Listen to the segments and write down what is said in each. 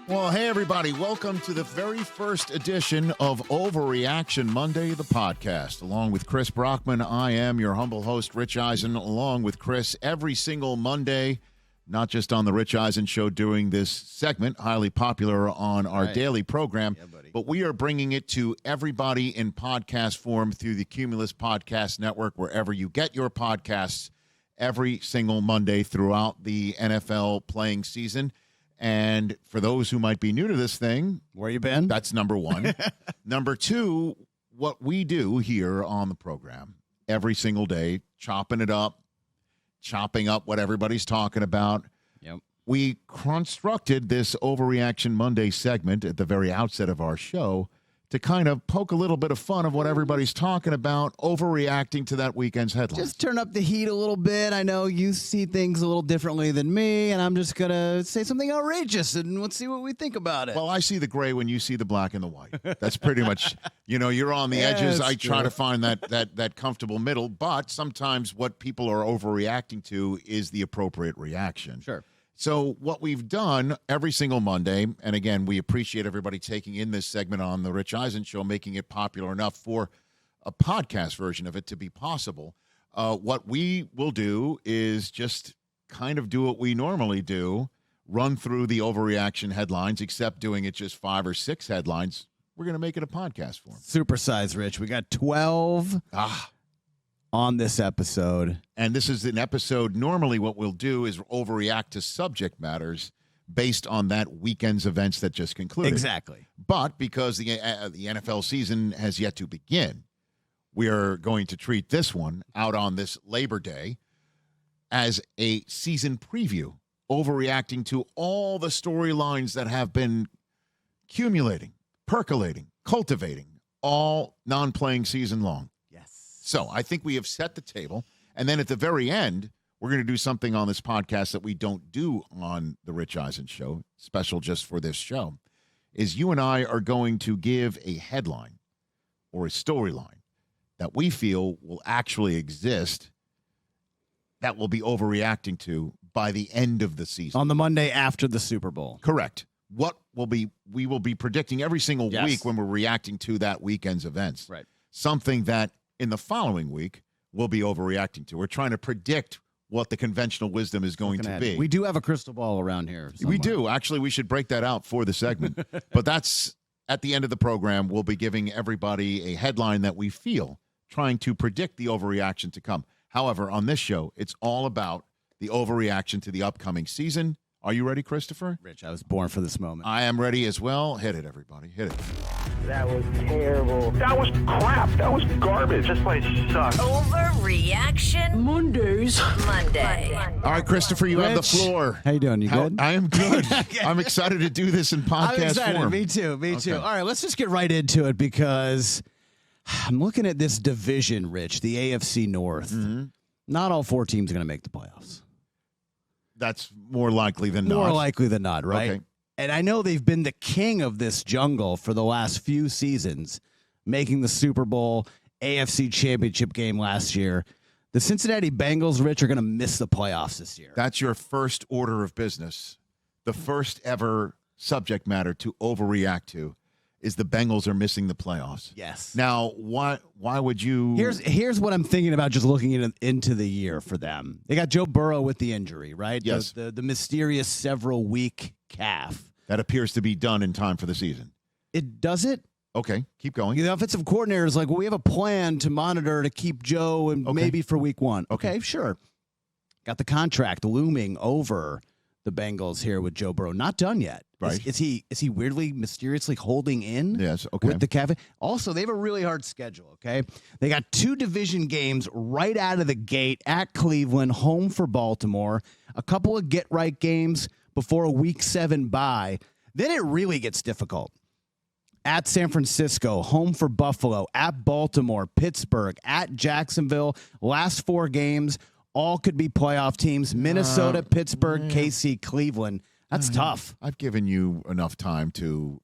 Well, hey, everybody. Welcome to the very first edition of Overreaction Monday, the podcast. Along with Chris Brockman, I am your humble host, Rich Eisen, along with Chris every single Monday, not just on the Rich Eisen Show doing this segment, highly popular on our daily program, but we are bringing it to everybody in podcast form through the Cumulus Podcast Network, wherever you get your podcasts every single Monday throughout the NFL playing season. And for those who might be new to this thing, where you been? That's number one. Number two, what we do here on the program every single day, chopping up what everybody's talking about. Yep. We constructed this Overreaction Monday segment at the very outset of our show to kind of poke a little bit of fun of what everybody's talking about, overreacting to that weekend's headlines. Just turn up the heat a little bit. I know you see things a little differently than me, and I'm just going to say something outrageous, and let's see what we think about it. Well, I see the gray when you see the black and the white. That's pretty much, you're on the edges. I try to find that comfortable middle, but sometimes what people are overreacting to is the appropriate reaction. Sure. So what we've done every single Monday, and again, we appreciate everybody taking in this segment on the Rich Eisen Show, making it popular enough for a podcast version of it to be possible. What we will do is just kind of do what we normally do, run through the overreaction headlines, except doing it just 5 or 6 headlines. We're going to make it a podcast form. Supersize, Rich. We got 12 on this episode. And this is an episode, normally what we'll do is overreact to subject matters based on that weekend's events that just concluded. Exactly. But because the NFL season has yet to begin, we are going to treat this one out on this Labor Day as a season preview, overreacting to all the storylines that have been accumulating, percolating, cultivating all non-playing season long. So I think we have set the table. And then at the very end, we're going to do something on this podcast that we don't do on the Rich Eisen Show, special just for this show, is you and I are going to give a headline or a storyline that we feel will actually exist that we'll be overreacting to by the end of the season. On the Monday after the Super Bowl. Correct. We will be predicting every single week when we're reacting to that weekend's events. Right. Something that in the following week, we'll be overreacting to. We're trying to predict what the conventional wisdom is going to be. We do have a crystal ball around here somewhere. We do. Actually, we should break that out for the segment. But that's at the end of the program. We'll be giving everybody a headline that we feel, trying to predict the overreaction to come. However, on this show, it's all about the overreaction to the upcoming season. Are you ready, Christopher? Rich, I was born for this moment. I am ready as well. Hit it, everybody. Hit it. That was terrible. That was crap. That was garbage. This place sucks. Overreaction Monday. All right, Christopher, you have the floor. How you doing? You good? I am good. I'm excited to do this in podcast I'm excited. form. Me too. All right, let's just get right into it because I'm looking at this division, Rich, the AFC North. Mm-hmm. Not all 4 teams are going to make the playoffs. That's more likely than not. More likely than not, right? Okay. And I know they've been the king of this jungle for the last few seasons, making the Super Bowl, AFC Championship game last year. The Cincinnati Bengals, Rich, are going to miss the playoffs this year. That's your first order of business. The first ever subject matter to overreact to is the Bengals are missing the playoffs. Yes. Now, why would you? Here's what I'm thinking about just looking into the year for them. They got Joe Burrow with the injury, right? Yes. The mysterious several week calf. That appears to be done in time for the season. It does it? Okay, keep going. The offensive coordinator is like, well, we have a plan to monitor to keep Joe and maybe for week 1. Okay, sure. Got the contract looming over the Bengals here with Joe Burrow. Not done yet. Right. Is he weirdly, mysteriously holding in? Yes, okay. With the calf? Also, they have a really hard schedule, okay? They got 2 division games right out of the gate at Cleveland, home for Baltimore, a couple of get-right games before a week 7 bye. Then it really gets difficult. At San Francisco, home for Buffalo, at Baltimore, Pittsburgh, at Jacksonville. Last 4 games, all could be playoff teams. Minnesota, Pittsburgh, KC, Cleveland. That's tough. I've given you enough time to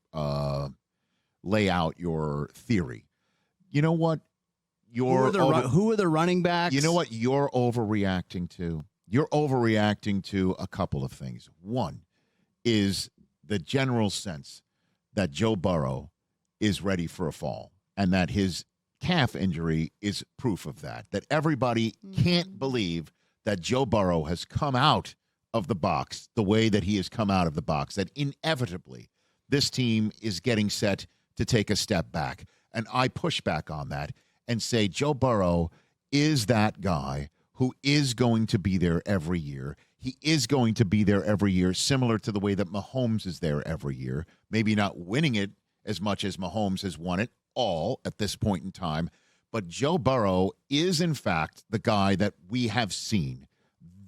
lay out your theory. You know what? Who are the running backs? You know what you're overreacting to? You're overreacting to a couple of things. One is the general sense that Joe Burrow is ready for a fall and that his calf injury is proof of that everybody can't believe that Joe Burrow has come out of the box the way that he has come out of the box, that inevitably this team is getting set to take a step back. And I push back on that and say Joe Burrow is that guy who is going to be there every year. He is going to be there every year, similar to the way that Mahomes is there every year. Maybe not winning it as much as Mahomes has won it all at this point in time. But Joe Burrow is, in fact, the guy that we have seen.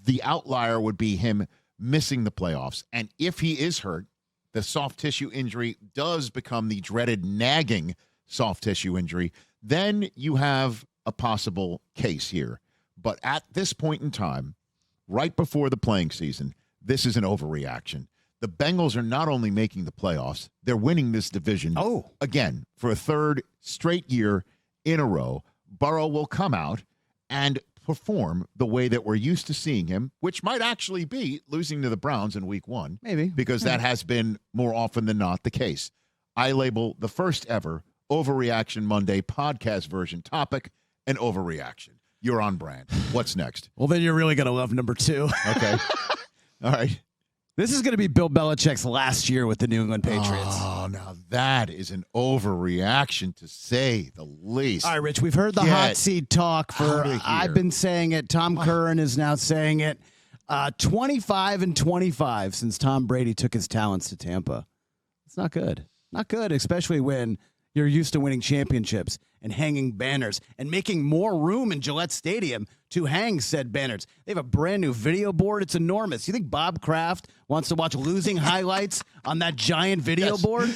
The outlier would be him missing the playoffs. And if he is hurt, the soft tissue injury does become the dreaded nagging soft tissue injury, then you have a possible case here. But at this point in time, right before the playing season, this is an overreaction. The Bengals are not only making the playoffs, they're winning this division again for a third straight year in a row. Burrow will come out and perform the way that we're used to seeing him, which might actually be losing to the Browns in week 1. Maybe. Because that has been more often than not the case. I label the first ever Overreaction Monday podcast version topic an overreaction. You're on brand. What's next? Well, then you're really going to love number 2. Okay. All right. This is going to be Bill Belichick's last year with the New England Patriots. Oh, now that is an overreaction to say the least. All right, Rich, we've heard the hot seat talk for, I've been saying it. Tom Curran is now saying it. 25-25 since Tom Brady took his talents to Tampa. It's not good. Not good, especially when you're used to winning championships and hanging banners and making more room in Gillette Stadium to hang said banners. They have a brand new video board. It's enormous. You think Bob Kraft wants to watch losing highlights on that giant video board?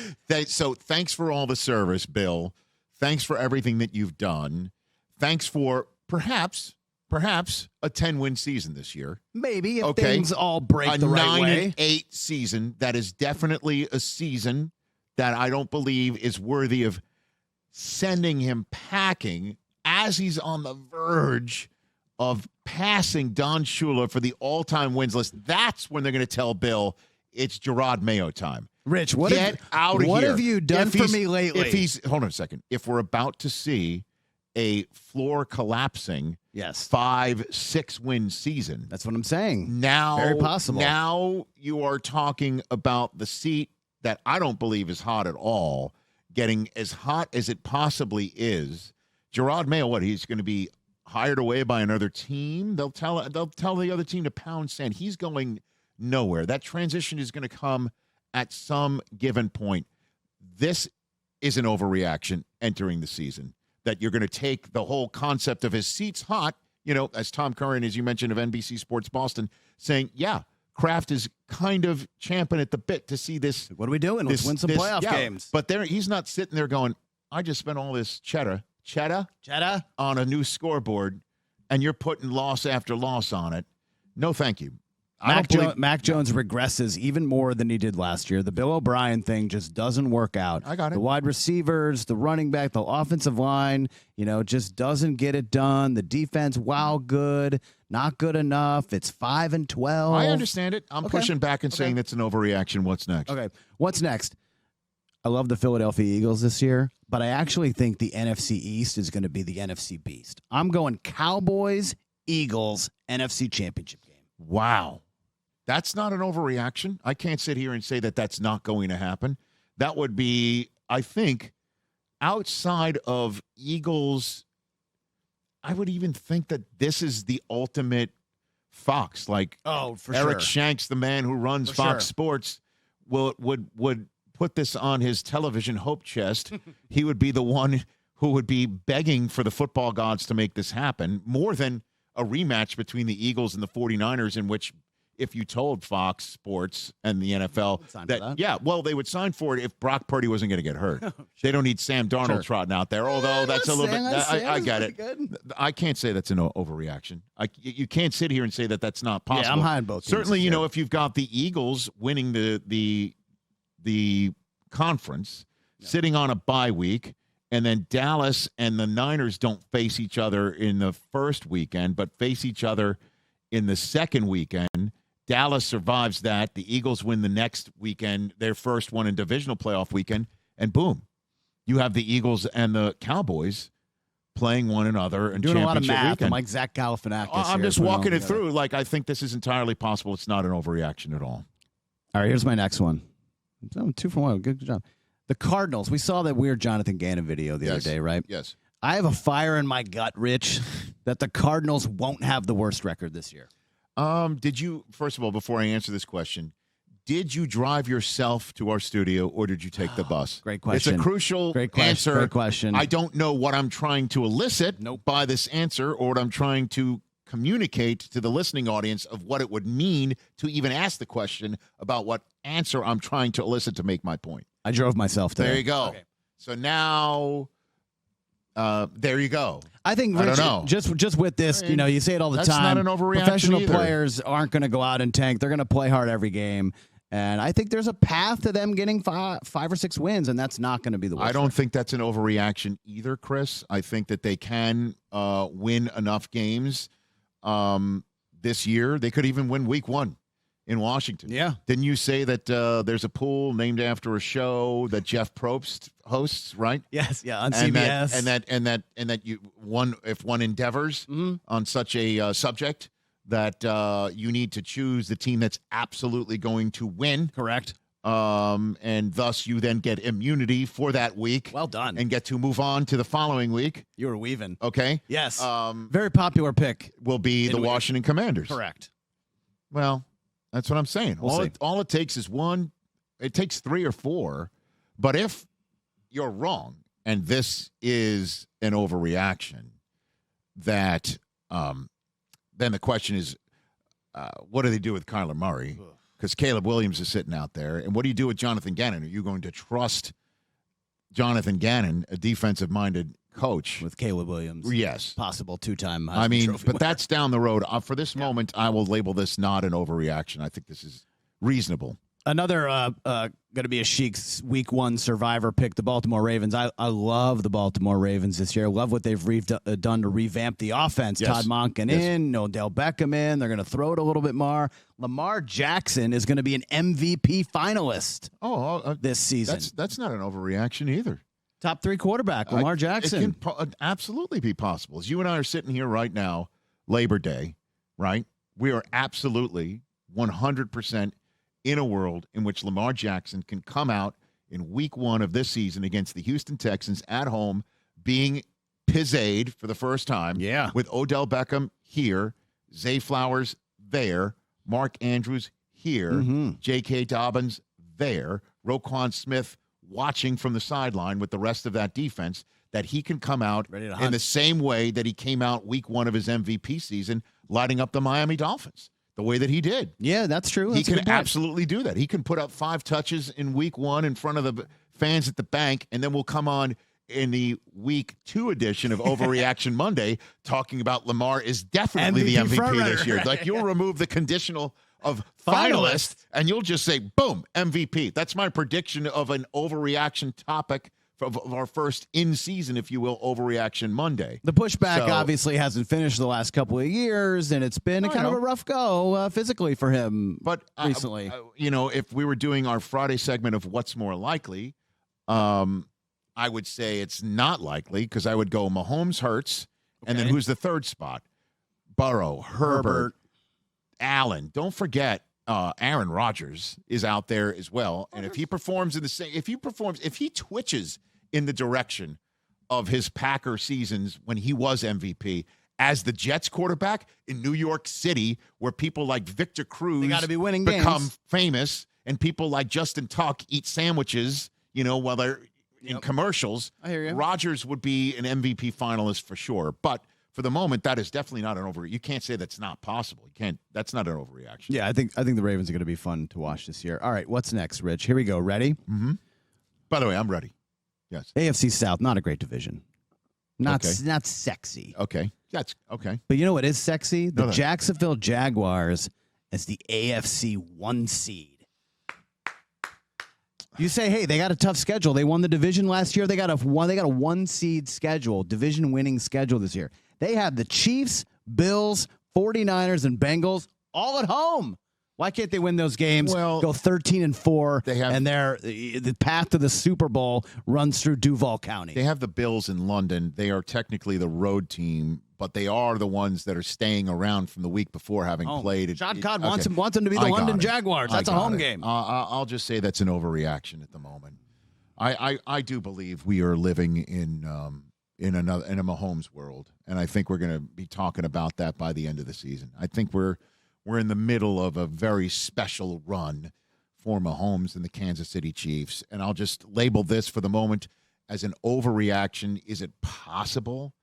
So thanks for all the service, Bill. Thanks for everything that you've done. Thanks for perhaps a 10-win season this year. Maybe if things all break the right way. A 9-8 season. That is definitely a season that I don't believe is worthy of sending him packing as he's on the verge of passing Don Shula for the all-time wins list. That's when they're going to tell Bill it's Gerard Mayo time. Rich, what have you done for me lately? Hold on a second. If we're about to see a floor collapsing 5-6 win season. That's what I'm saying. Now, very possible. Now you are talking about the seat that I don't believe is hot at all, getting as hot as it possibly is. Gerard Mayo, he's going to be hired away by another team. They'll tell the other team to pound sand. He's going nowhere. That transition is going to come at some given point. This is an overreaction entering the season, that you're going to take the whole concept of his seat's hot, as Tom Curran, as you mentioned, of NBC Sports Boston, saying, Kraft is kind of champing at the bit to see this. What are we doing? Let's win some playoff games. But he's not sitting there going, I just spent all this cheddar on a new scoreboard, and you're putting loss after loss on it. No, thank you. Mac Jones regresses even more than he did last year. The Bill O'Brien thing just doesn't work out. I got it. The wide receivers, the running back, the offensive line, just doesn't get it done. The defense, while good, not good enough. It's 5-12. I understand it. I'm pushing back and saying that's an overreaction. What's next? Okay. What's next? I love the Philadelphia Eagles this year, but I actually think the NFC East is going to be the NFC Beast. I'm going Cowboys, Eagles, NFC Championship game. Wow. That's not an overreaction. I can't sit here and say that that's not going to happen. That would be, I think, outside of Eagles, I would even think that this is the ultimate Fox. Like, Eric Shanks, the man who runs Fox Sports, would put this on his television hope chest. He would be the one who would be begging for the football gods to make this happen, more than a rematch between the Eagles and the 49ers, in which, if you told Fox Sports and the NFL they would sign for it if Brock Purdy wasn't going to get hurt. They don't need Sam Darnold trotting out there, although that's a little bit. I get it. Good. I can't say that's an overreaction. You can't sit here and say that that's not possible. Yeah, I'm high on both. Certainly, if you've got the Eagles winning the conference, sitting on a bye week, and then Dallas and the Niners don't face each other in the first weekend, but face each other in the second weekend. Dallas survives that. The Eagles win the next weekend, their first one in divisional playoff weekend, and boom, you have the Eagles and the Cowboys playing one another and doing a lot of math. Weekend. I'm like Zach Galifianakis. I'm just walking it through. Like, I think this is entirely possible. It's not an overreaction at all. All right, here's my next one. 2 for 1. Good job. The Cardinals. We saw that weird Jonathan Gannon video the other day, right? Yes. I have a fire in my gut, Rich, that the Cardinals won't have the worst record this year. Did you, first of all, before I answer this question, did you drive yourself to our studio or did you take the bus? Great question. It's a crucial answer. Great question. I don't know what I'm trying to elicit by this answer or what I'm trying to communicate to the listening audience of what it would mean to even ask the question about what answer I'm trying to elicit to make my point. I drove myself today. There you go. Okay. So now, there you go. I think, Rich, I don't know. Just with this, you say it all the time. That's not an overreaction Professional either. players aren't going to go out and tank. They're going to play hard every game. And I think there's a path to them getting five or six wins, and that's not going to be the worst. I don't think that's an overreaction either, Chris. I think that they can win enough games this year. They could even win week 1 in Washington. Yeah. Didn't you say that there's a pool named after a show that Jeff Probst hosts, right? Yes, yeah, on CBS. And that you if one endeavors on such a subject, that you need to choose the team that's absolutely going to win. Correct. And thus you then get immunity for that week. Well done. And get to move on to the following week. You were weaving. Okay. Yes. Very popular pick. Will be the Washington Commanders. Correct. Well, that's what I'm saying. We'll all it takes is one. It takes 3 or 4. But if you're wrong, and this is an overreaction, that then the question is, what do they do with Kyler Murray? Because Caleb Williams is sitting out there. And what do you do with Jonathan Gannon? Are you going to trust Jonathan Gannon, a defensive-minded coach? With Caleb Williams. Yes. Possible 2-time I mean, Trophy but winner. that's down the road. For this moment, I will label this not an overreaction. I think this is reasonable. Another going to be a Sheik's Week 1 survivor pick, the Baltimore Ravens. I love the Baltimore Ravens this year. Love what they've done to revamp the offense. Yes. Todd Monken in, Odell Beckham in. They're going to throw it a little bit more. Lamar Jackson is going to be an MVP finalist this season. That's not an overreaction either. Top 3 quarterback, Lamar Jackson. It can absolutely be possible. As you and I are sitting here right now, Labor Day, right? We are absolutely 100% in a world in which Lamar Jackson can come out in week 1 of this season against the Houston Texans at home, being pizzade for the first time. Yeah. With Odell Beckham here, Zay Flowers there, Mark Andrews here, J.K. Dobbins there, Roquan Smith watching from the sideline with the rest of that defense, that he can come out in the same way that he came out week 1 of his MVP season, lighting up the Miami Dolphins. The way that he did. Yeah, that's true. He can absolutely do that. He can put up 5 touches in week 1 in front of the fans at the bank, and then we'll come on in the week 2 edition of Overreaction Monday talking about Lamar is definitely the MVP this year. Like, you'll remove the conditional of finalist, and you'll just say, boom, MVP. That's my prediction of an overreaction topic of our first in-season, if you will, Overreaction Monday. The pushback obviously hasn't finished the last couple of years, and it's been kind of a rough go physically for him recently. If we were doing our Friday segment of what's more likely, I would say it's not likely, because I would go Mahomes, Hurts, and then who's the third spot? Burrow, Herbert, Allen. Don't forget, Aaron Rodgers is out there as well. And if he performs if he twitches in the direction of his Packer seasons when he was MVP as the Jets quarterback in New York City, where people like Victor Cruz they gotta be winning become games. famous, and people like Justin Tuck eat sandwiches, while they're in commercials. I hear you. Rodgers would be an MVP finalist for sure. But for the moment, that is definitely not an overreaction. You can't say that's not possible. You can't. That's not an overreaction. Yeah, I think the Ravens are going to be fun to watch this year. All right, what's next, Rich? Here we go. Ready? Mm-hmm. By the way, I'm ready. Yes. AFC South, not a great division. Not sexy. Okay. That's okay. But you know what is sexy? The No. Jacksonville Jaguars as the AFC 1 seed. You say, hey, they got a tough schedule. They won the division last year. They got a 1 seed schedule, division winning schedule this year. They have the Chiefs, Bills, 49ers, and Bengals all at home. Why can't they win those games? Well, go 13-4, and the path to the Super Bowl runs through Duval County. They have the Bills in London. They are technically the road team, but they are the ones that are staying around from the week before having played. John Codd wants them to be the London Jaguars. That's a home game. I'll just say that's an overreaction at the moment. I do believe we are living in a Mahomes world, and I think we're going to be talking about that by the end of the season. I think we're in the middle of a very special run for Mahomes and the Kansas City Chiefs, and I'll just label this for the moment as an overreaction. Is it possible?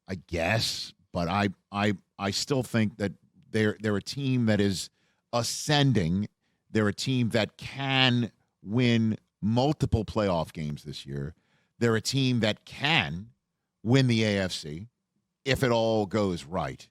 I guess, but I still think that they're a team that is ascending. They're a team that can win multiple playoff games this year. They're a team that can win the AFC if it all goes right.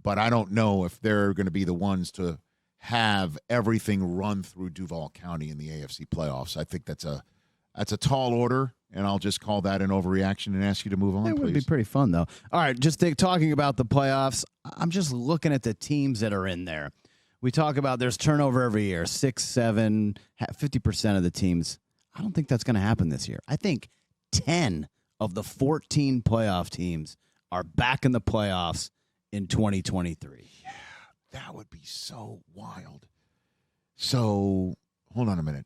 But I don't know if they're going to be the ones to have everything run through Duval County in the AFC playoffs. I think that's a tall order, and I'll just call that an overreaction and ask you to move on, It would please. be pretty fun, though. All right, just talking about the playoffs, I'm just looking at the teams that are in there. We talk about there's turnover every year, 6, 7, 50% of the teams. I don't think that's going to happen this year. I think 10 of the 14 playoff teams are back in the playoffs in 2023. Yeah, that would be so wild. So, hold on a minute.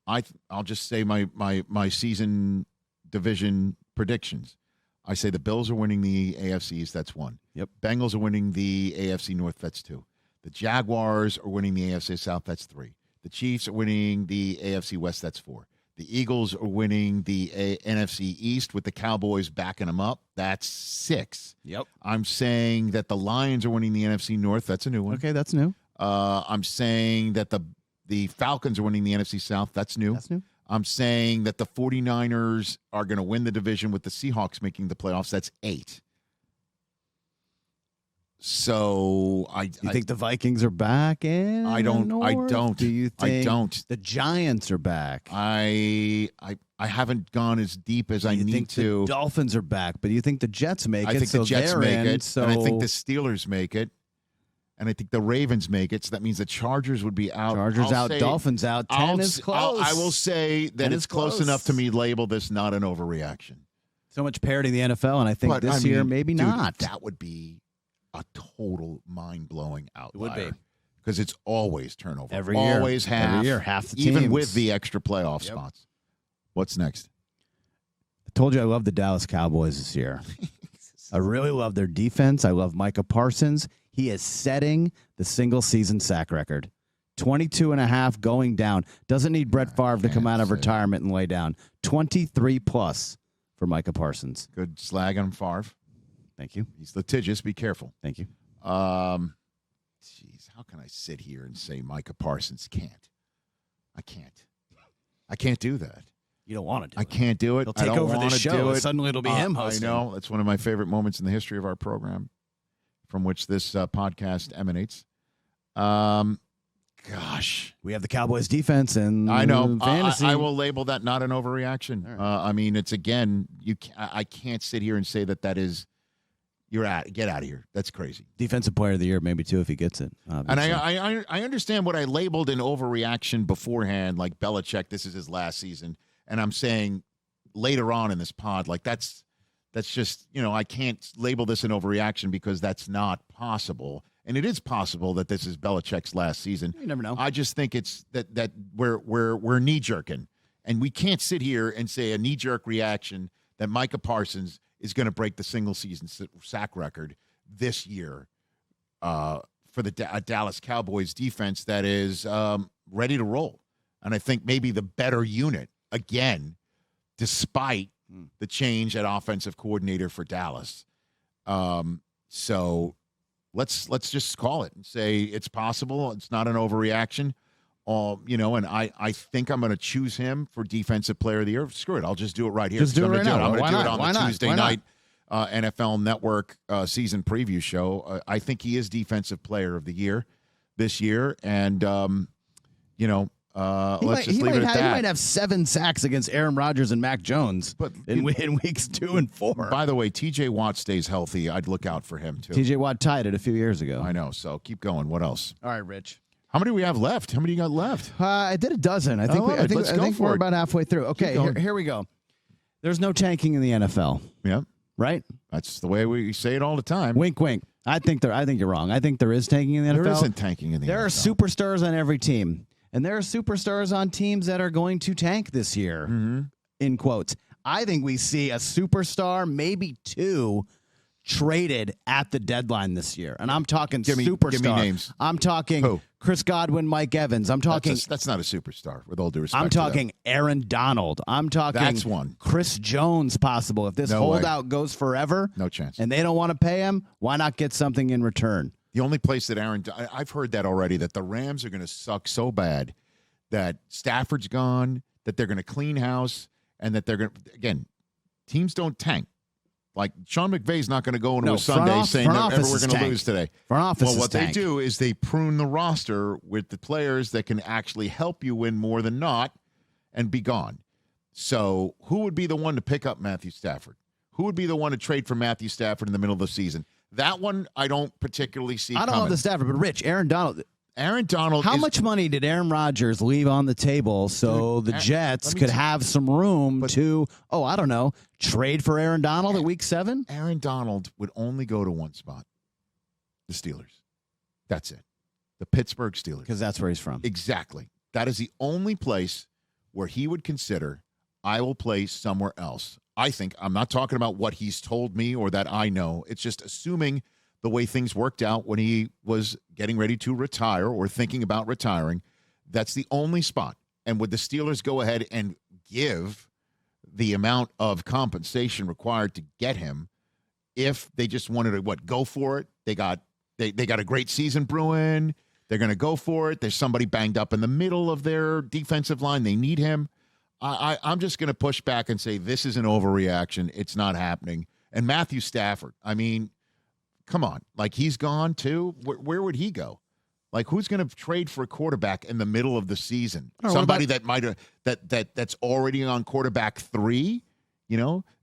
I'll just say my season division predictions. I say the Bills are winning the AFC East. That's 1. Yep. Bengals are winning the AFC North. That's 2. The Jaguars are winning the AFC South. That's 3. The Chiefs are winning the AFC West. That's 4. The Eagles are winning the NFC East with the Cowboys backing them up. That's 6. Yep. I'm saying that the Lions are winning the NFC North. That's a new one. Okay, that's new. I'm saying that the Falcons are winning the NFC South. That's new. That's new. I'm saying that the 49ers are going to win the division with the Seahawks making the playoffs. That's 8. So you think the Vikings are back in? I don't. Do you think I don't. the Giants are back? I haven't gone as deep as I need to. The Dolphins are back, but do you think the Jets make it? I think the Jets make it, so and I think the Steelers make it, and I think the Ravens make it. So that means the Chargers would be out. Chargers out, Dolphins out. 10 is close. I will say that it's close enough to me label this not an overreaction. So much parity in the NFL, and I think this year maybe dude, not. That would be a total mind-blowing outlier. It would be. Because it's always turnover. Every year. Always half. Every year, half the even teams. with the extra playoff spots. What's next? I told you I love the Dallas Cowboys this year. I really love their defense. I love Micah Parsons. He is setting the single-season sack record. 22.5 going down. Doesn't need Brett Favre to come out of retirement and lay down. 23+ for Micah Parsons. Good slag on Favre. Thank you. He's litigious. Be careful. Thank you. Jeez, how can I sit here and say Micah Parsons can't? I can't do that. You don't want to do it. I can't do it. He'll take I don't over the wanna show. do it. Suddenly it'll be him hosting. I know. That's one of my favorite moments in the history of our program, from which this podcast emanates. Gosh. We have the Cowboys defense and I know. fantasy. I will label that not an overreaction. Right. I mean, it's again, I can't sit here and say that is. Get out of here. That's crazy. Defensive player of the year, maybe too, if he gets it. Obviously. And I understand what I labeled an overreaction beforehand, like Belichick, this is his last season. And I'm saying later on in this pod, like that's just, I can't label this an overreaction because that's not possible. And it is possible that this is Belichick's last season. You never know. I just think it's that we're knee jerking, and we can't sit here and say a knee jerk reaction that Micah Parsons is going to break the single season sack record this year for the Dallas Cowboys defense that is ready to roll. And I think maybe the better unit again, despite the change at offensive coordinator for Dallas. So let's just call it and say it's possible. It's not an overreaction. And I think I'm going to choose him for Defensive Player of the Year. Screw it. I'll just do it right here. Just do it right now. I'm going to do it Why on not? the Tuesday Why not? night NFL Network season preview show. I think he is Defensive Player of the Year this year. And, let's just leave it at that. He might have 7 sacks against Aaron Rodgers and Mac Jones in weeks 2 and 4. By the way, T.J. Watt stays healthy. I'd look out for him, too. T.J. Watt tied it a few years ago. I know. So keep going. What else? All right, Rich. How many do we have left? How many you got left? I did a dozen. I think, I think we're about halfway through. Okay, here we go. There's no tanking in the NFL. Yeah. Right? That's the way we say it all the time. Wink, wink. I think you're wrong. I think there is tanking in the NFL. There isn't tanking in the NFL. There are superstars on every team. And there are superstars on teams that are going to tank this year, in quotes. I think we see a superstar, maybe two, traded at the deadline this year. And I'm talking superstar. Give me names. I'm talking Who? Chris Godwin, Mike Evans. I'm talking. That's not a superstar, with all due respect. I'm talking Aaron Donald. I'm talking. That's one. Chris Jones, possible. If this holdout goes forever, no chance. And they don't want to pay him, why not get something in return? The only place that I've heard that already, that the Rams are going to suck so bad that Stafford's gone, that they're going to clean house, and that they're going to, again, teams don't tank. Like, Sean McVay's not going to go into a Sunday saying that we're going to lose today. Well, what they do is they prune the roster with the players that can actually help you win more than not and be gone. So who would be the one to pick up Matthew Stafford? Who would be the one to trade for Matthew Stafford in the middle of the season? That one I don't particularly see I don't know the Stafford, but Rich, Aaron Donald. How much money did Aaron Rodgers leave on the table so the Jets could have some room to, I don't know, trade for Aaron Donald at week 7? Aaron Donald would only go to one spot. The Steelers. That's it. The Pittsburgh Steelers. Because that's where he's from. Exactly. That is the only place where he would consider, I will play somewhere else. I think, I'm not talking about what he's told me or that I know. It's just assuming the way things worked out when he was getting ready to retire or thinking about retiring. That's the only spot. And would the Steelers go ahead and give the amount of compensation required to get him if they just wanted to, go for it? They got a great season brewing. They're going to go for it. There's somebody banged up in the middle of their defensive line. They need him. I'm just going to push back and say this is an overreaction. It's not happening. And Matthew Stafford, I mean, come on. Like, he's gone too? Where would he go? Like, who's going to trade for a quarterback in the middle of the season? Somebody that might have that's already on quarterback 3,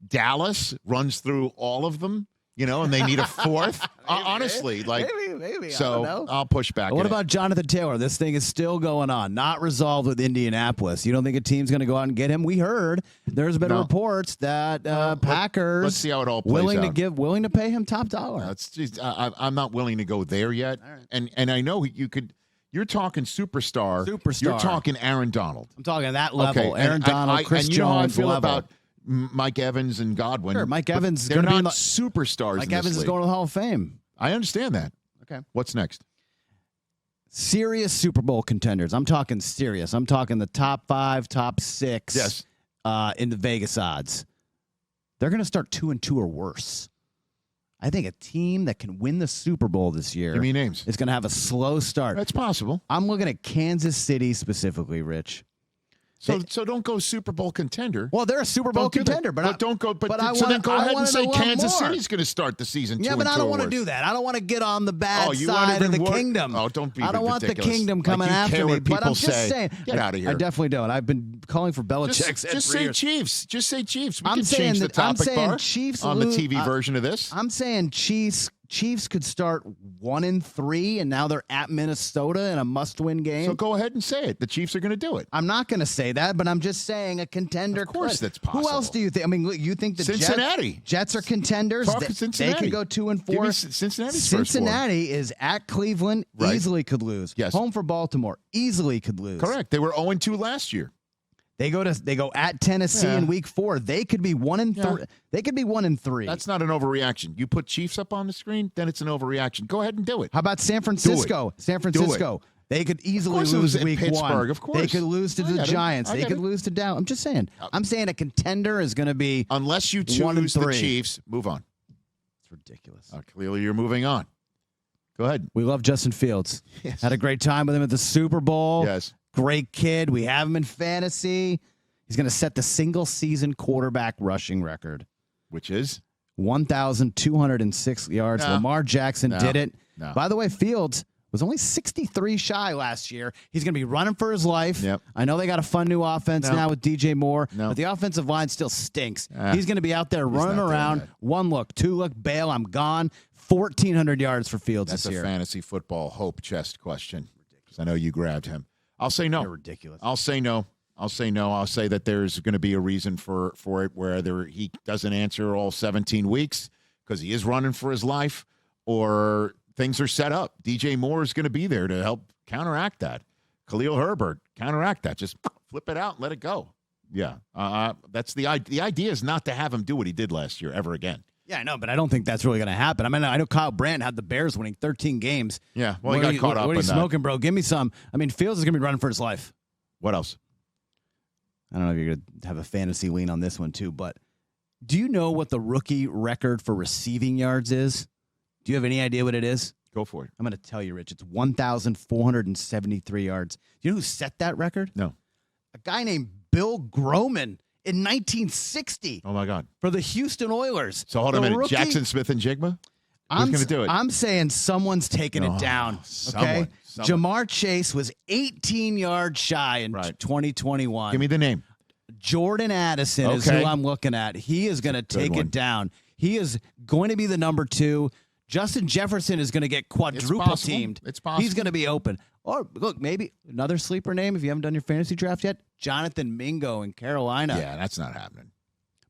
Dallas runs through all of them, and they need a fourth. Honestly, maybe. So I'll push back. What about Jonathan Taylor? This thing is still going on, not resolved with Indianapolis. You don't think a team's going to go out and get him? We heard there's been reports that Packers. Let's see how it all plays out. willing to pay him top dollar. I'm not willing to go there yet. Right. And I know you could. You're talking superstar. You're talking Aaron Donald. I'm talking that level. Okay. Aaron Donald, Chris and Jones know how I feel level. About Mike Evans and Godwin. Sure, Mike Evans. They're not superstars. Mike Evans is going to the Hall of Fame. I understand that. Okay. What's next? Serious Super Bowl contenders. I'm talking serious. I'm talking the top 5, top 6. Yes. In the Vegas odds. They're going to start 2-2 or worse. I think a team that can win the Super Bowl this year. Give me names. Is going to have a slow start. That's possible. I'm looking at Kansas City specifically, Rich. So don't go Super Bowl contender. Well, they're a Super Bowl contender, but don't go. But I then go ahead and say Kansas City's going to start the season. Yeah, but I don't want to do that. I don't want to get on the bad side of the kingdom. Oh, don't be. I don't want the kingdom coming after me. But I'm just saying, get out of here. I definitely don't. I've been calling for Belichick's. Just say Chiefs. Just say Chiefs. We I'm can saying change the topic bar Chiefs on the TV version of this. I'm saying Chiefs could start 1-3, and now they're at Minnesota in a must-win game. So go ahead and say it. The Chiefs are going to do it. I'm not going to say that, but I'm just saying a contender. Of course, that's possible. Who else do you think? I mean, you think the Cincinnati Jets are contenders? Cincinnati. They could go 2-4. Give me Cincinnati's Cincinnati is at Cleveland. Right. Easily could lose. Yes. Home for Baltimore. Easily could lose. Correct. They were 0-2 last year. They go at Tennessee in week 4. They could be 1-3. Yeah. They could be 1-3. That's not an overreaction. You put Chiefs up on the screen, then it's an overreaction. Go ahead and do it. How about San Francisco? San Francisco. They could easily lose week 1. Of course. They could lose to the Giants. They could lose to Dallas. I'm just saying. I'm saying a contender is going to be unless you choose the Chiefs, move on. It's ridiculous. Clearly you're moving on. Go ahead. We love Justin Fields. Yes. Had a great time with him at the Super Bowl. Yes. Great kid. We have him in fantasy. He's going to set the single-season quarterback rushing record. Which is? 1,206 yards. No. Lamar Jackson did it. No. By the way, Fields was only 63 shy last year. He's going to be running for his life. Yep. I know they got a fun new offense now with DJ Moore, No. but the offensive line still stinks. He's going to be out there running around. 1 look, 2 look, bail, I'm gone. 1,400 yards for Fields this year. That's a fantasy football hope chest question. because I know you grabbed him. I'll say no. They're ridiculous. I'll say no. I'll say no. I'll say that there's going to be a reason for it, whether he doesn't answer all 17 weeks because he is running for his life, or things are set up. DJ Moore is going to be there to help counteract that. Khalil Herbert, counteract that. Just flip it out and let it go. Yeah. That's the idea is not to have him do what he did last year ever again. Yeah, I know, but I don't think that's really going to happen. I mean, I know Kyle Brandt had the Bears winning 13 games. Yeah, well, he got caught up in that. What are you smoking, bro? Give me some. I mean, Fields is going to be running for his life. What else? I don't know if you're going to have a fantasy lean on this one, too, but do you know what the rookie record for receiving yards is? Do you have any idea what it is? Go for it. I'm going to tell you, Rich. It's 1,473 yards. Do you know who set that record? No. A guy named Bill Groman. In 1960. Oh, my God. For the Houston Oilers. So hold on a minute. Jackson Smith and Jigma? Who's going to do it? I'm saying someone's taking it down. Okay? Jamar Chase was 18 yards shy in 2021. Give me the name. Jordan Addison is who I'm looking at. He is going to take it down. He is going to be the number 2. Justin Jefferson is going to get quadruple teamed. It's possible. He's going to be open. Or, look, maybe another sleeper name if you haven't done your fantasy draft yet. Jonathan Mingo in Carolina. Yeah, that's not happening.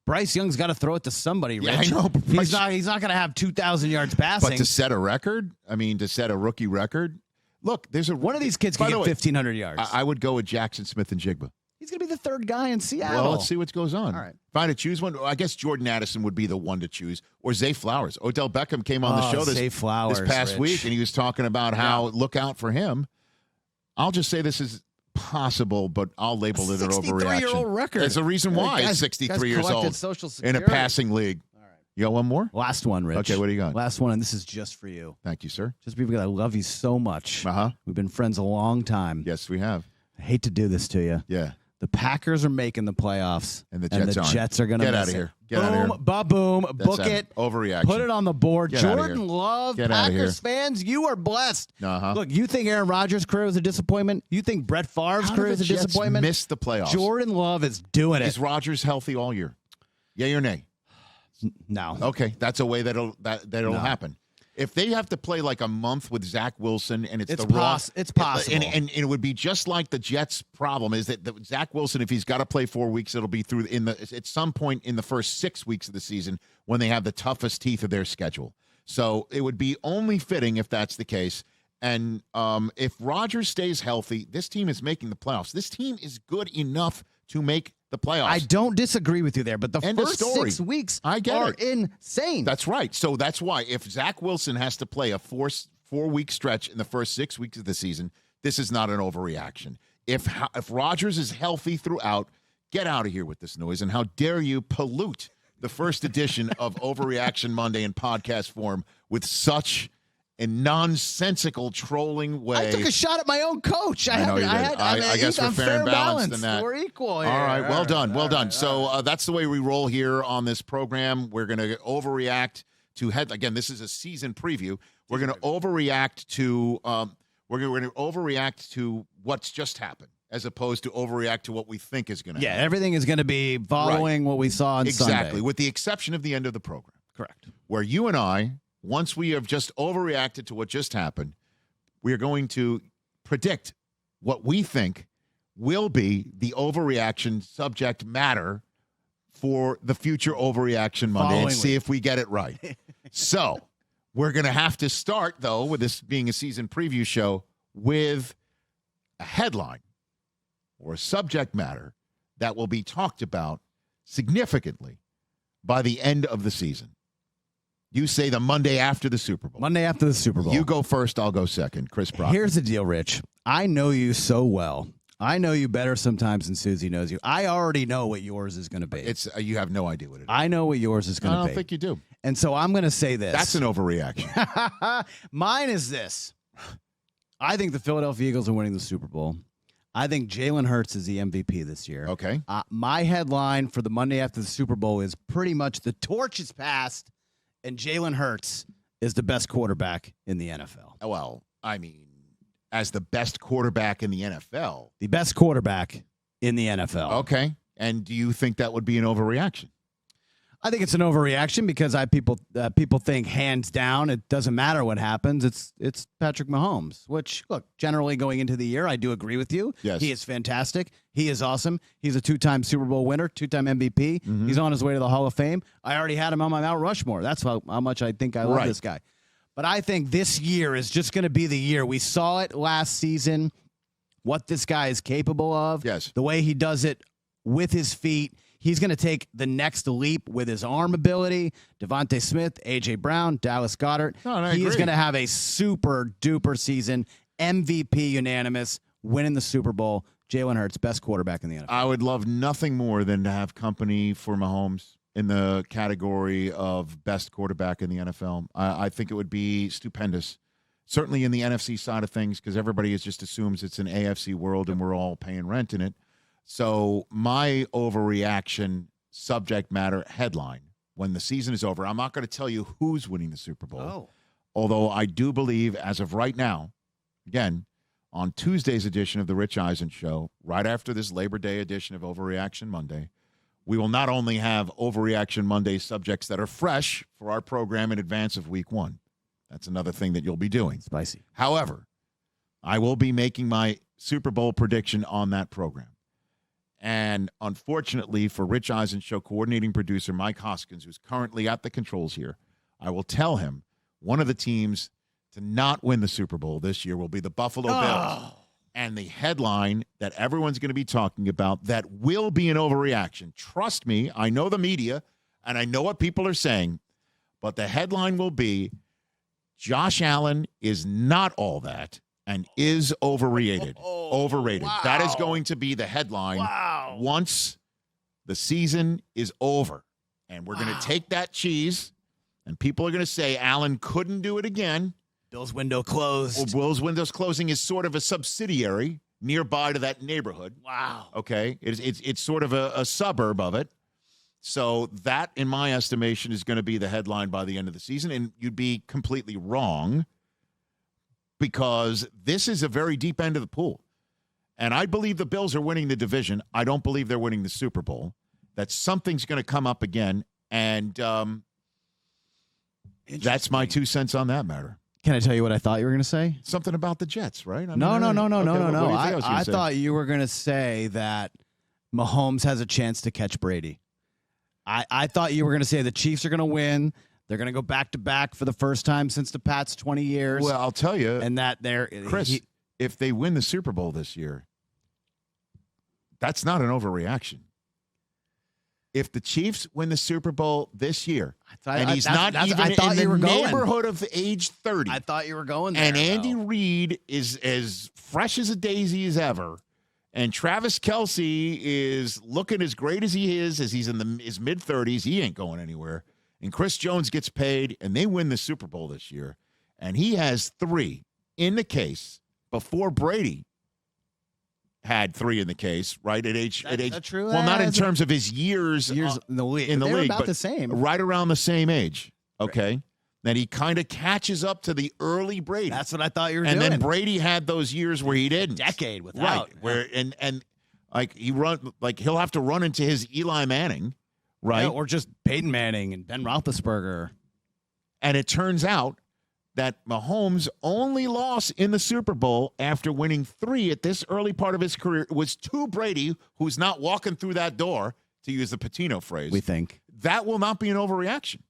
Bryce Young's got to throw it to somebody, Rich. Yeah, I know. But he's not going to have 2,000 yards passing. But to set a record, to set a rookie record, look, one of these kids can get 1,500 yards. I would go with Jackson Smith and Jigba. He's going to be the third guy in Seattle. Well, let's see what goes on. All right. Fine to choose one. I guess Jordan Addison would be the one to choose, or Zay Flowers. Odell Beckham came on the show this past week, and he was talking about how look out for him. I'll just say this is possible, but I'll label it an overreaction. 63-year-old record. There's a reason why he's 63 years old in a passing league. All right. You got one more? Last one, Rich. Okay, what do you got? Last one, and this is just for you. Thank you, sir. Just because I love you so much. Uh-huh. We've been friends a long time. Yes, we have. I hate to do this to you. Yeah. The Packers are making the playoffs, and the Jets are going to get out of here. Get out of here. Ba-boom. Book it. Overreaction. Put it on the board. Get Jordan Love, Packers fans, you are blessed. Uh-huh. Look, you think Aaron Rodgers' career was a disappointment? You think Brett Favre's career is a disappointment? Missed the playoffs. Jordan Love is doing it. Is Rodgers healthy all year? Yay or nay? No. Okay, that's a way that'll happen. If they have to play like a month with Zach Wilson and it's possible. And it would be just like the Jets' problem is that Zach Wilson, if he's got to play 4 weeks, it'll be through at some point in the first 6 weeks of the season when they have the toughest teeth of their schedule. So it would be only fitting if that's the case. And if Rodgers stays healthy, this team is making the playoffs. This team is good enough to make the playoffs. I don't disagree with you there, but the first 6 weeks are insane. That's right. So that's why if Zach Wilson has to play a 4-week stretch in the first 6 weeks of the season, this is not an overreaction. If Rodgers is healthy throughout, get out of here with this noise. And how dare you pollute the first edition of Overreaction Monday in podcast form with such a nonsensical trolling way. I took a shot at my own coach. I guess we're fair and balanced in that. We're equal here. All right, well done. So that's the way we roll here on this program. We're going to overreact to again, this is a season preview. We're going to overreact to what's just happened, as opposed to overreact to what we think is going to happen. Yeah, everything is going to be following what we saw on Sunday. Exactly, with the exception of the end of the program. Correct. Where you and I, once we have just overreacted to what just happened, we are going to predict what we think will be the overreaction subject matter for the future Overreaction Monday and see if we get it right. So we're going to have to start, though, with this being a season preview show, with a headline or a subject matter that will be talked about significantly by the end of the season. You say the Monday after the Super Bowl. Monday after the Super Bowl. You go first, I'll go second. Chris Brockman. Here's the deal, Rich. I know you so well. I know you better sometimes than Susie knows you. I already know what yours is going to be. You have no idea what it is. I know what yours is going to be. I don't think you do. And so I'm going to say this. That's an overreaction. Mine is this. I think the Philadelphia Eagles are winning the Super Bowl. I think Jalen Hurts is the MVP this year. Okay. My headline for the Monday after the Super Bowl is pretty much the torch is passed, and Jalen Hurts is the best quarterback in the NFL. Well, I mean, as the best quarterback in the NFL. The best quarterback in the NFL. Okay. And do you think that would be an overreaction? I think it's an overreaction because people think hands down it doesn't matter what happens. It's Patrick Mahomes, which, look, generally going into the year, I do agree with you. Yes. He is fantastic. He is awesome. He's a 2-time Super Bowl winner, 2-time MVP. Mm-hmm. He's on his way to the Hall of Fame. I already had him on my Mount Rushmore. That's how much I think I love this guy. But I think this year is just going to be the year. We saw it last season, what this guy is capable of. Yes. The way he does it with his feet. He's going to take the next leap with his arm ability. Devontae Smith, A.J. Brown, Dallas Goedert. He is going to have a super-duper season, MVP unanimous, winning the Super Bowl. Jalen Hurts, best quarterback in the NFL. I would love nothing more than to have company for Mahomes in the category of best quarterback in the NFL. I think it would be stupendous. Certainly in the NFC side of things, because everybody just assumes it's an AFC world and we're all paying rent in it. So my overreaction subject matter headline, when the season is over, I'm not going to tell you who's winning the Super Bowl. Although I do believe, as of right now, again, on Tuesday's edition of the Rich Eisen Show, right after this Labor Day edition of Overreaction Monday, we will not only have Overreaction Monday subjects that are fresh for our program in advance of Week 1. That's another thing that you'll be doing. Spicy. However, I will be making my Super Bowl prediction on that program. And unfortunately for Rich Eisen Show coordinating producer Mike Hoskins, who's currently at the controls here, I will tell him one of the teams to not win the Super Bowl this year will be the Buffalo Bills. And the headline that everyone's going to be talking about that will be an overreaction. Trust me, I know the media, and I know what people are saying, but the headline will be Josh Allen is not all that and is overrated. Overrated. Wow. That is going to be the headline once the season is over. And we're going to take that cheese, and people are going to say Allen couldn't do it again. Bill's window closed. Bill's window's closing is sort of a subsidiary nearby to that neighborhood. Wow. Okay? It's sort of a suburb of it. So that, in my estimation, is going to be the headline by the end of the season. And you'd be completely wrong because this is a very deep end of the pool. And I believe the Bills are winning the division. I don't believe they're winning the Super Bowl. That something's going to come up again. And that's my 2 cents on that matter. Can I tell you what I thought you were going to say? Something about the Jets, right? No. I thought you were going to say that Mahomes has a chance to catch Brady. I thought you were going to say the Chiefs are going to win. They're going to go back-to-back for the first time since the Pats' 20 years. Well, I'll tell you. And that they're Chris, if they win the Super Bowl this year, that's not an overreaction. If the Chiefs win the Super Bowl this year, and he's not even in the neighborhood of age 30. I thought you were going there. And Andy Reid is as fresh as a daisy as ever. And Travis Kelce is looking as great as he is, as he's in his mid-30s. He ain't going anywhere. And Chris Jones gets paid, and they win the Super Bowl this year. And he has 3 in the case before Brady had 3 in the case, right? At age, true? Well, not in terms of his years in the league. They were about but the same. Right around the same age, okay? Right. That he kind of catches up to the early Brady. That's what I thought you were doing. And then Brady had those years where he didn't. A decade without. Right, where and like he'll have to run into his Eli Manning, right? Yeah, or just Peyton Manning and Ben Roethlisberger. And it turns out that Mahomes' only loss in the Super Bowl after winning 3 at this early part of his career was to Brady, who's not walking through that door, to use the Patino phrase. We think. That will not be an overreaction.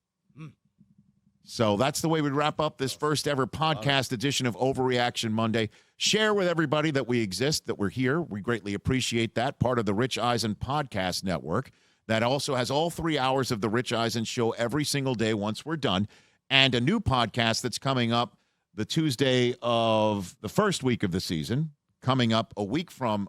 So that's the way we wrap up this first ever podcast edition of Overreaction Monday. Share with everybody that we exist, that we're here. We greatly appreciate that. Part of the Rich Eisen Podcast Network that also has all 3 hours of the Rich Eisen Show every single day once we're done. And a new podcast that's coming up the Tuesday of the first week of the season, coming up a week from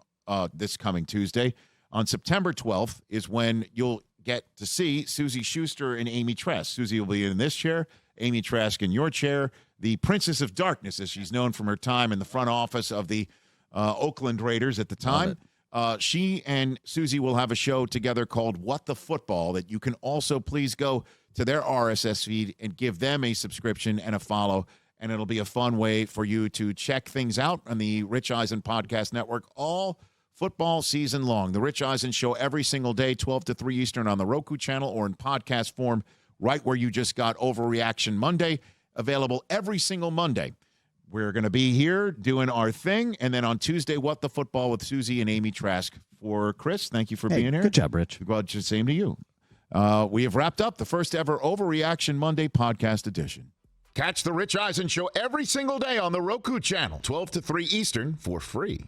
this coming Tuesday. On September 12th is when you'll get to see Susie Schuster and Amy Trask. Susie will be in this chair, Amy Trask in your chair, the Princess of Darkness, as she's known from her time in the front office of the Oakland Raiders at the time. She and Susie will have a show together called What the Football that you can also please go to their RSS feed and give them a subscription and a follow, and it'll be a fun way for you to check things out on the Rich Eisen Podcast Network, all football season long. The Rich Eisen Show every single day, 12 to 3 Eastern on the Roku channel or in podcast form, right where you just got Overreaction Monday, available every single Monday. We're going to be here doing our thing, and then on Tuesday, What the Football with Susie and Amy Trask. For Chris, thank you for being here. Good job, Rich. Well, just same to you. We have wrapped up the first ever Overreaction Monday podcast edition. Catch the Rich Eisen Show every single day on the Roku channel, 12 to 3 Eastern, for free.